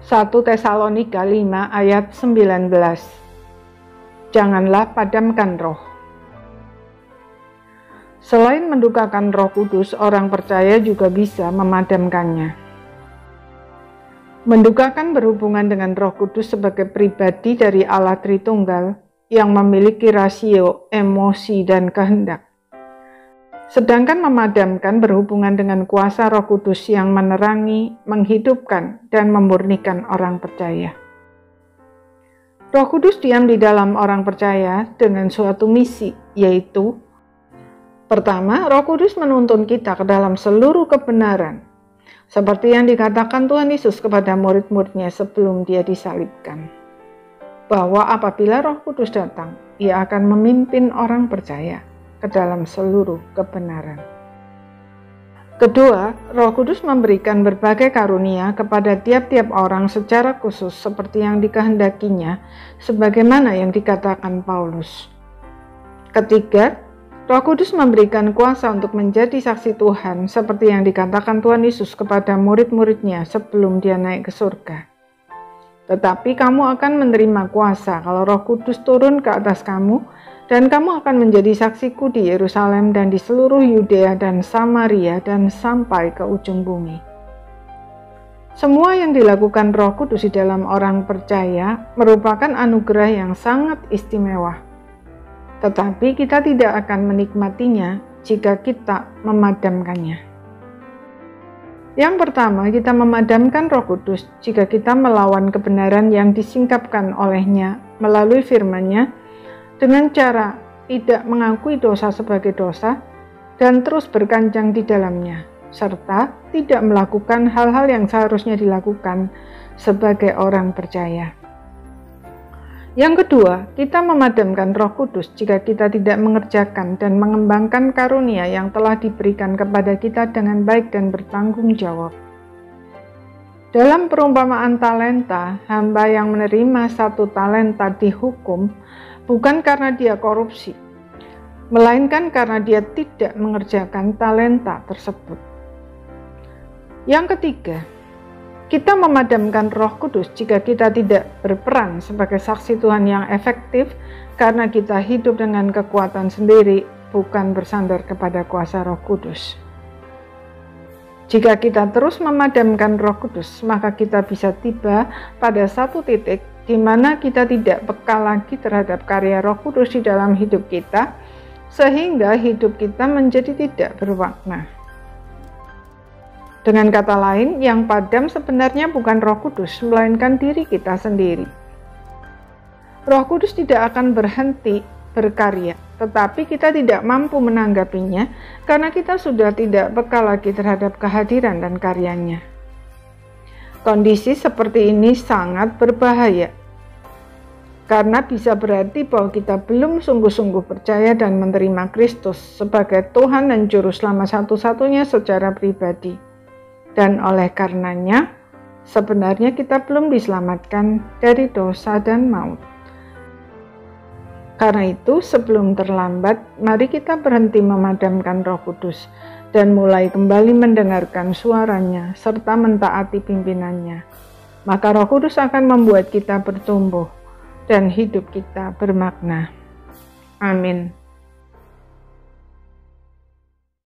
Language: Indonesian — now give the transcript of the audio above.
1 Tesalonika 5 ayat 19. Janganlah padamkan roh. Selain mendukakan Roh Kudus, orang percaya juga bisa memadamkannya. Mendukakan berhubungan dengan Roh Kudus sebagai pribadi dari Allah Tritunggal yang memiliki rasio, emosi, dan kehendak. Sedangkan memadamkan berhubungan dengan kuasa Roh Kudus yang menerangi, menghidupkan, dan memurnikan orang percaya. Roh Kudus diam di dalam orang percaya dengan suatu misi, yaitu pertama, Roh Kudus menuntun kita ke dalam seluruh kebenaran, seperti yang dikatakan Tuhan Yesus kepada murid-muridnya sebelum dia disalibkan, bahwa apabila Roh Kudus datang, ia akan memimpin orang percaya ke dalam seluruh kebenaran. Kedua, Roh Kudus memberikan berbagai karunia kepada tiap-tiap orang secara khusus seperti yang dikehendakinya, sebagaimana yang dikatakan Paulus. Ketiga, Roh Kudus memberikan kuasa untuk menjadi saksi Tuhan seperti yang dikatakan Tuhan Yesus kepada murid-muridnya sebelum dia naik ke surga. Tetapi kamu akan menerima kuasa kalau Roh Kudus turun ke atas kamu, dan kamu akan menjadi saksiku di Yerusalem dan di seluruh Yudea dan Samaria dan sampai ke ujung bumi. Semua yang dilakukan Roh Kudus di dalam orang percaya merupakan anugerah yang sangat istimewa. Tetapi kita tidak akan menikmatinya jika kita memadamkannya. Yang pertama, kita memadamkan Roh Kudus jika kita melawan kebenaran yang disingkapkan olehnya melalui firman-Nya, dengan cara tidak mengakui dosa sebagai dosa dan terus berkanjang di dalamnya, serta tidak melakukan hal-hal yang seharusnya dilakukan sebagai orang percaya. Yang kedua, kita memadamkan Roh Kudus jika kita tidak mengerjakan dan mengembangkan karunia yang telah diberikan kepada kita dengan baik dan bertanggung jawab. Dalam perumpamaan talenta, hamba yang menerima 1 talenta dihukum bukan karena dia korupsi, melainkan karena dia tidak mengerjakan talenta tersebut. Yang ketiga, kita memadamkan Roh Kudus jika kita tidak berperan sebagai saksi Tuhan yang efektif karena kita hidup dengan kekuatan sendiri, bukan bersandar kepada kuasa Roh Kudus. Jika kita terus memadamkan Roh Kudus, maka kita bisa tiba pada satu titik di mana kita tidak peka lagi terhadap karya Roh Kudus di dalam hidup kita, sehingga hidup kita menjadi tidak bermakna. Dengan kata lain, yang padam sebenarnya bukan Roh Kudus, melainkan diri kita sendiri. Roh Kudus tidak akan berhenti berkarya, tetapi kita tidak mampu menanggapinya karena kita sudah tidak peka lagi terhadap kehadiran dan karyanya. Kondisi seperti ini sangat berbahaya, karena bisa berarti bahwa kita belum sungguh-sungguh percaya dan menerima Kristus sebagai Tuhan dan Juru Selamat satu-satunya secara pribadi. Dan oleh karenanya, sebenarnya kita belum diselamatkan dari dosa dan maut. Karena itu, sebelum terlambat, mari kita berhenti memadamkan Roh Kudus dan mulai kembali mendengarkan suaranya serta mentaati pimpinannya. Maka Roh Kudus akan membuat kita bertumbuh dan hidup kita bermakna. Amin.